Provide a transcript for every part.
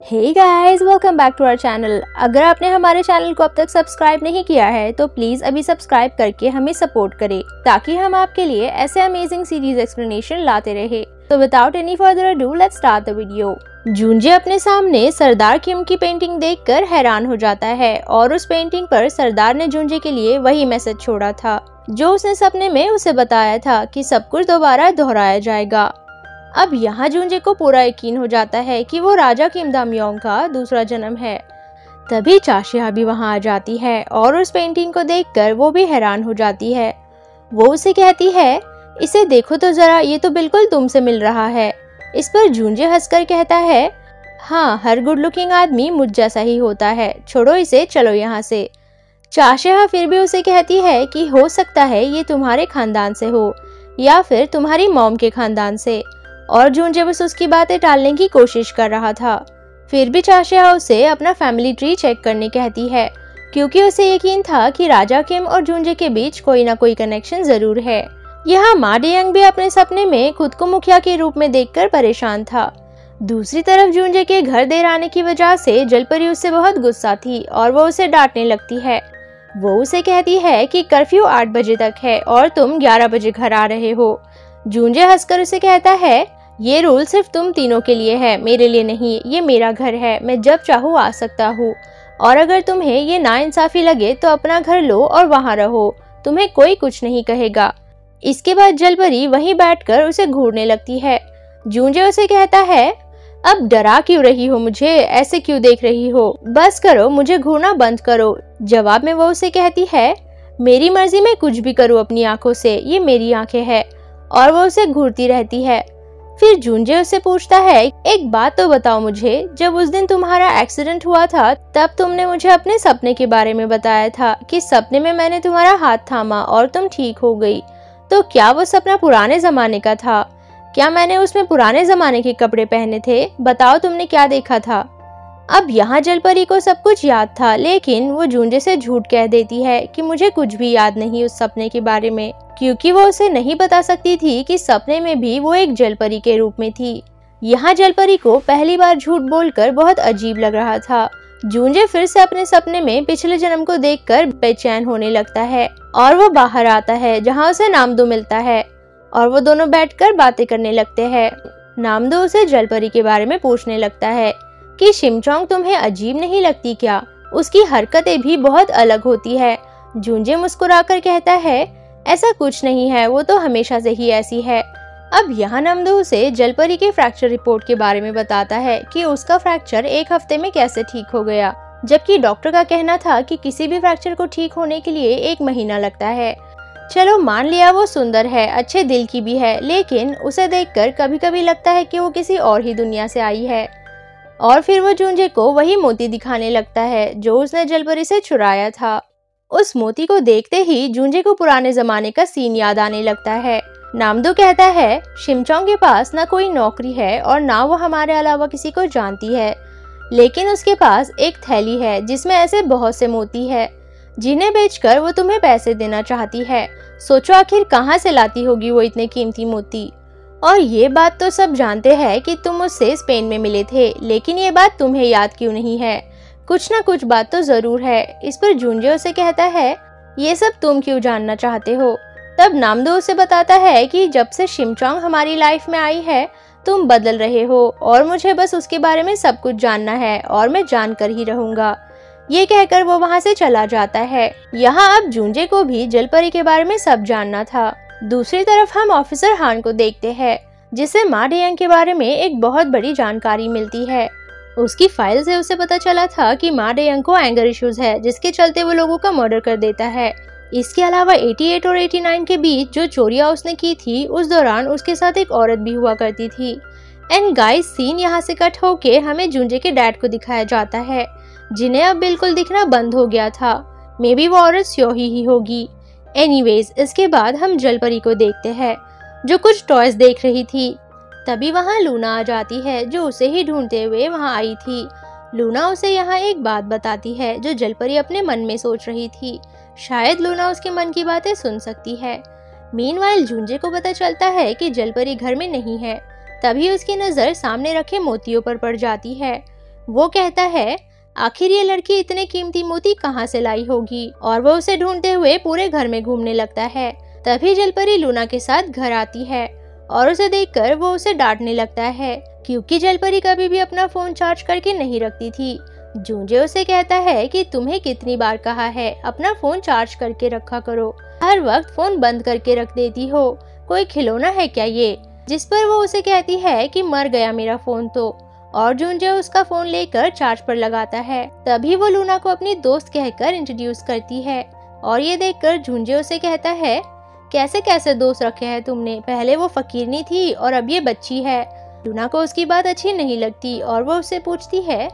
Hey guys, welcome back to our channel. अगर आपने हमारे चैनल को अब तक सब्सक्राइब नहीं किया है तो प्लीज अभी सब्सक्राइब करके हमें सपोर्ट करें ताकि हम आपके लिए ऐसे अमेजिंग सीरीज एक्सप्लेनेशन लाते रहे। तो without any further ado let's start the video. जूनजे अपने सामने सरदार किम की पेंटिंग देखकर हैरान हो जाता है और उस पेंटिंग पर सरदार ने जूनजे के लिए वही मैसेज छोड़ा था जो उसने सपने में उसे बताया था कि सब कुछ दोबारा दोहराया जाएगा। अब यहाँ जूनजे को पूरा यकीन हो जाता है कि वो राजा किम दामयोंग का दूसरा जन्म है। तभी चाशिया भी वहाँ आ जाती है और उस पेंटिंग को देखकर वो भी हैरान हो जाती है। वो उसे कहती है, इसे देखो तो जरा, ये तो बिल्कुल तुमसे मिल रहा है। इस पर जूनजे हंसकर कहता है, हाँ, हर गुड लुकिंग आदमी मुझ जैसा ही होता है, छोड़ो इसे, चलो यहाँ से। चाशिया फिर भी उसे कहती है कि हो सकता है ये तुम्हारे खानदान से हो या फिर तुम्हारी मॉम के खानदान से, और जूनजे बस उसकी बातें टालने की कोशिश कर रहा था। फिर भी चाशिया उसे अपना फैमिली ट्री चेक करने कहती है क्योंकि उसे यकीन था कि राजा किम और जूनजे के बीच कोई ना कोई कनेक्शन जरूर है। यहाँ मा डेयंग भी अपने सपने में खुद को मुखिया के रूप में देखकर परेशान था। दूसरी तरफ जूनजे के घर देर आने की वजह से जलपरी उससे बहुत गुस्सा थी और वो उसे डांटने लगती है। वो उसे कहती है कि कर्फ्यू 8 बजे तक है और तुम 11 बजे घर आ रहे हो। जूनजे हंसकर उसे कहता है, ये रूल सिर्फ तुम तीनों के लिए है, मेरे लिए नहीं। ये मेरा घर है, मैं जब चाहूँ आ सकता हूँ, और अगर तुम्हें ये नाइंसाफी लगे तो अपना घर लो और वहाँ रहो, तुम्हें कोई कुछ नहीं कहेगा। इसके बाद जलपरी वहीं बैठकर उसे घूरने लगती है। जूनजे उसे कहता है, अब डरा क्यों रही हो मुझे, ऐसे क्यों देख रही हो, बस करो, मुझे घूरना बंद करो। जवाब में वो उसे कहती है, मेरी मर्जी मैं कुछ भी करूँ अपनी आंखों से, ये मेरी आंखें हैं, और वो उसे घूरती रहती है। फिर जूनजे उससे पूछता है, एक बात तो बताओ मुझे, जब उस दिन तुम्हारा एक्सीडेंट हुआ था तब तुमने मुझे अपने सपने के बारे में बताया था कि सपने में मैंने तुम्हारा हाथ थामा और तुम ठीक हो गई, तो क्या वो सपना पुराने जमाने का था? क्या मैंने उसमें पुराने जमाने के कपड़े पहने थे? बताओ तुमने क्या देखा था? अब यहाँ जलपरी को सब कुछ याद था, लेकिन वो जूनजे से झूठ कह देती है कि मुझे कुछ भी याद नहीं उस सपने के बारे में, क्योंकि वो उसे नहीं बता सकती थी कि सपने में भी वो एक जलपरी के रूप में थी। यहाँ जलपरी को पहली बार झूठ बोलकर बहुत अजीब लग रहा था। जूनजे फिर से अपने सपने में पिछले जन्म को देखकर बेचैन होने लगता है और वो बाहर आता है जहाँ उसे नामदो मिलता है और वो दोनों बैठकर बातें करने लगते हैं। नामदो उसे जलपरी के बारे में पूछने लगता है कि शिमचोंग तुम्हें अजीब नहीं लगती क्या? उसकी हरकतें भी बहुत अलग होती है। जूनजे मुस्कुराकर कहता है, ऐसा कुछ नहीं है, वो तो हमेशा से ही ऐसी है। अब यहाँ नामदो उसे जलपरी के फ्रैक्चर रिपोर्ट के बारे में बताता है कि उसका फ्रैक्चर 1 हफ्ते में कैसे ठीक हो गया, जबकि डॉक्टर का कहना था कि किसी भी फ्रैक्चर को ठीक होने के लिए 1 महीना लगता है। चलो मान लिया वो सुंदर है, अच्छे दिल की भी है, लेकिन उसे देखकर कभी कभी लगता है कि वो किसी और ही दुनिया से आई है। और फिर वो जूनजे को वही मोती दिखाने लगता है जो उसने जलपरी से चुराया था। उस मोती को देखते ही जूनजे को पुराने जमाने का सीन याद आने लगता है। नामदो कहता है, शिमचोंग के पास ना कोई नौकरी है और ना वो हमारे अलावा किसी को जानती है, लेकिन उसके पास एक थैली है जिसमें ऐसे बहुत से मोती है जिन्हें बेचकर वो तुम्हें पैसे देना चाहती है। सोचो आखिर कहाँ से लाती होगी वो इतने कीमती मोती। और ये बात तो सब जानते हैं कि तुम उससे स्पेन में मिले थे, लेकिन ये बात तुम्हें याद क्यों नहीं है? कुछ ना कुछ बात तो जरूर है। इस पर जूनजे उसे कहता है, ये सब तुम क्यों जानना चाहते हो? तब नामदो उसे बताता है कि जब से शिमचोंग हमारी लाइफ में आई है तुम बदल रहे हो और मुझे बस उसके बारे में सब कुछ जानना है और मैं जानकर ही रहूंगा। ये कहकर वो वहाँ से चला जाता है। यहाँ अब जूनजे को भी जलपरी के बारे में सब जानना था। दूसरी तरफ हम ऑफिसर हान को देखते हैं जिसे मा डेयंग के बारे में एक बहुत बड़ी जानकारी मिलती है। उसकी फाइल से उसे पता चला था कि मा डेयंग को एंगर इश्यूज है जिसके चलते वो लोगों का मर्डर कर देता है। इसके अलावा 88 और 89 के बीच जो चोरियां उसने की थी उस दौरान उसके साथ एक औरत भी हुआ करती थी। एंड गाइस, सीन यहाँ से कट होके हमें जूनजे के डैड को दिखाया जाता है जिन्हें अब बिल्कुल दिखना बंद हो गया था। मे बी वो औरत स्योही ही होगी। एनीवेज, इसके बाद हम जलपरी को देखते हैं जो कुछ टॉयज देख रही थी। तभी वहाँ लूना आ जाती है जो उसे ही ढूंढते हुए वहाँ आई थी। लूना उसे यहाँ एक बात बताती है जो जलपरी अपने मन में सोच रही थी। शायद लूना उसके मन की बातें सुन सकती है। मीनवाइल जूनजे को पता चलता है कि जलपरी घर में नहीं है। तभी उसकी नज़र सामने रखे मोतियों पर पड़ जाती है। वो कहता है आखिर ये लड़की इतने कीमती मोती कहाँ से लाई होगी, और वो उसे ढूंढते हुए पूरे घर में घूमने लगता है। तभी जलपरी लूना के साथ घर आती है और उसे देखकर वो उसे डांटने लगता है, क्योंकि जलपरी कभी भी अपना फोन चार्ज करके नहीं रखती थी। जूंजे उसे कहता है कि तुम्हें कितनी बार कहा है अपना फोन चार्ज करके रखा करो, हर वक्त फोन बंद करके रख देती हो, कोई खिलौना है क्या ये? जिस पर वो उसे कहती है कि मर गया मेरा फोन तो, और जूंजे उसका फोन लेकर चार्ज पर लगाता है। तभी वो लूना को अपनी दोस्त कहकर इंट्रोड्यूस करती है, और ये देखकर जूंजे उसे कहता है कैसे कैसे दोस्त रखे हैं तुमने, पहले वो फकीरनी थी और अब ये बच्ची है। लूना को उसकी बात अच्छी नहीं लगती और वो उससे पूछती है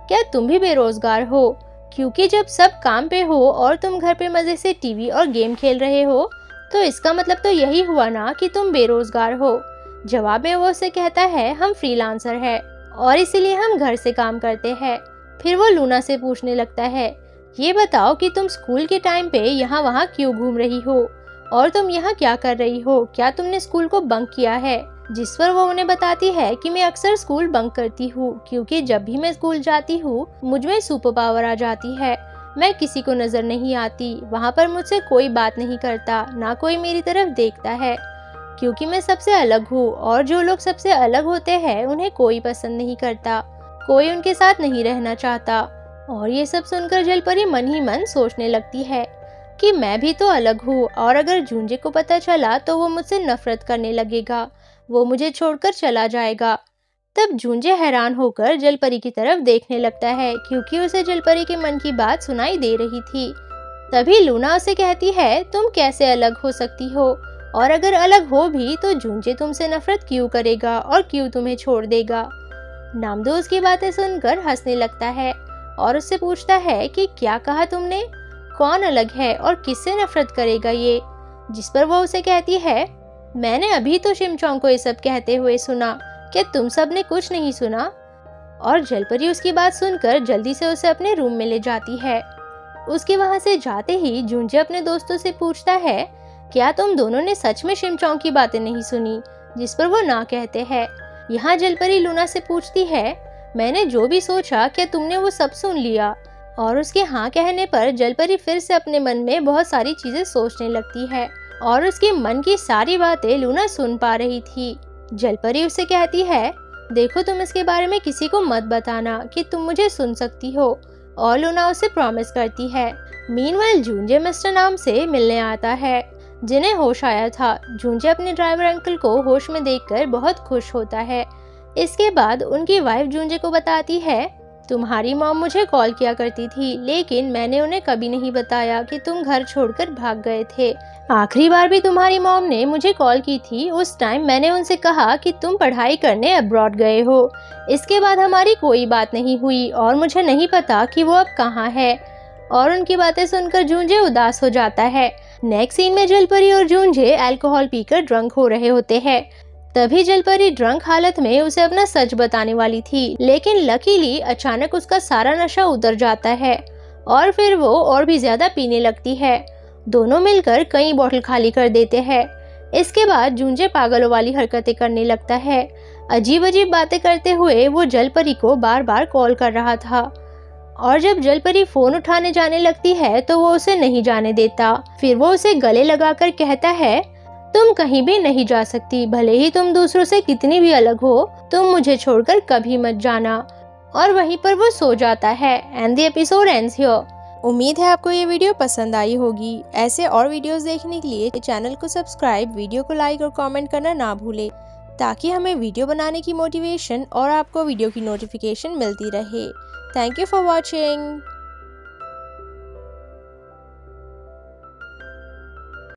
क्या तुम भी बेरोजगार हो, क्योंकि जब सब काम पे हो और तुम घर पे मजे से टीवी और गेम खेल रहे हो तो इसका मतलब तो यही हुआ ना कि तुम बेरोजगार हो। जवाब में वो उसे कहता है हम फ्रीलांसर है और इसीलिए हम घर से काम करते हैं। फिर वो लूना से पूछने लगता है ये बताओ कि तुम स्कूल के टाइम पे यहाँ वहाँ क्यों घूम रही हो और तुम यहाँ क्या कर रही हो, क्या तुमने स्कूल को बंक किया है? जिस पर वो उन्हें बताती है कि मैं अक्सर स्कूल बंक करती हूँ क्योंकि जब भी मैं स्कूल जाती हूँ मुझ में सुपर पावर आ जाती है, मैं किसी को नजर नहीं आती, वहाँ पर मुझसे कोई बात नहीं करता, ना कोई मेरी तरफ देखता है, क्योंकि मैं सबसे अलग हूँ और जो लोग सबसे अलग होते हैं उन्हें कोई पसंद नहीं करता, कोई उनके साथ नहीं रहना चाहता। और ये सब सुनकर जलपरी मन ही मन सोचने लगती है कि मैं भी तो अलग हूँ और अगर जूंजे को पता चला तो वो मुझसे नफरत करने लगेगा, वो मुझे छोड़कर चला जाएगा। तब जूंजे हैरान होकर जलपरी की तरफ देखने लगता है क्योंकि उसे जलपरी के मन की बात सुनाई दे रही थी। तभी लूना उसे कहती है तुम कैसे अलग हो सकती हो, और अगर अलग हो भी तो जूंजे तुमसे नफरत क्यों करेगा और क्यों तुम्हें छोड़ देगा। नामदो उसकी बातें सुनकर हंसने लगता है और उससे पूछता है कि क्या कहा तुमने, कौन अलग है और किससे नफरत करेगा ये? जिस पर वो उसे कहती है मैंने अभी तो शिमचोंग को ये सब कहते हुए सुना, क्या तुम सब ने कुछ नहीं सुना? और जलपरी उसकी बात सुनकर जल्दी से उसे अपने रूम में ले जाती है। उसके वहां से जाते ही जूंजे अपने दोस्तों से पूछता है क्या तुम दोनों ने सच में शिमचोंग की बातें नहीं सुनी? जिस पर वो ना कहते हैं। यहाँ जलपरी लूना से पूछती है मैंने जो भी सोचा क्या तुमने वो सब सुन लिया? और उसके हाँ कहने पर जलपरी फिर से अपने मन में बहुत सारी चीजें सोचने लगती है और उसके मन की सारी बातें लूना सुन पा रही थी। जलपरी उसे कहती है देखो तुम इसके बारे में किसी को मत बताना कि तुम मुझे सुन सकती हो, और लूना उसे प्रॉमिस करती है। मीनवाइल जूंजे मिस्टर नाम से मिलने आता है जिन्हें होश आया था। जूंजे अपने ड्राइवर अंकल को होश में देखकर बहुत खुश होता है। इसके बाद उनकी वाइफ जूंजे को बताती है तुम्हारी मॉम मुझे कॉल किया करती थी लेकिन मैंने उन्हें कभी नहीं बताया कि तुम घर छोड़कर भाग गए थे। आखिरी बार भी तुम्हारी मॉम ने मुझे कॉल की थी, उस टाइम मैंने उनसे कहा कि तुम पढ़ाई करने अब्रॉड गए हो। इसके बाद हमारी कोई बात नहीं हुई और मुझे नहीं पता कि वो अब कहाँ है। और उनकी बातें सुनकर जूंजे उदास हो जाता है। नेक्स्ट सीन में जलपरी और जूंजे अल्कोहल पीकर ड्रंक हो रहे होते हैं। तभी जलपरी ड्रंक हालत में उसे अपना सच बताने वाली थी, लेकिन लकीली अचानक उसका सारा नशा उतर जाता है और फिर वो और भी ज्यादा पीने लगती है। दोनों मिलकर कई बोतल खाली कर देते हैं। इसके बाद जूंजे पागलों वाली हरकतें करने लगता है। अजीब अजीब बातें करते हुए वो जलपरी को बार बार कॉल कर रहा था, और जब जलपरी फोन उठाने जाने लगती है तो वो उसे नहीं जाने देता। फिर वो उसे गले लगाकर कहता है तुम कहीं भी नहीं जा सकती, भले ही तुम दूसरों से कितनी भी अलग हो, तुम मुझे छोड़कर कभी मत जाना। और वहीं पर वो सो जाता है। And the episode ends here. उम्मीद है आपको ये वीडियो पसंद आई होगी। ऐसे और वीडियोस देखने के लिए चैनल को सब्सक्राइब, वीडियो को लाइक और कमेंट करना ना भूलें, ताकि हमें वीडियो बनाने की मोटिवेशन और आपको वीडियो की नोटिफिकेशन मिलती रहे। Thank you for watching.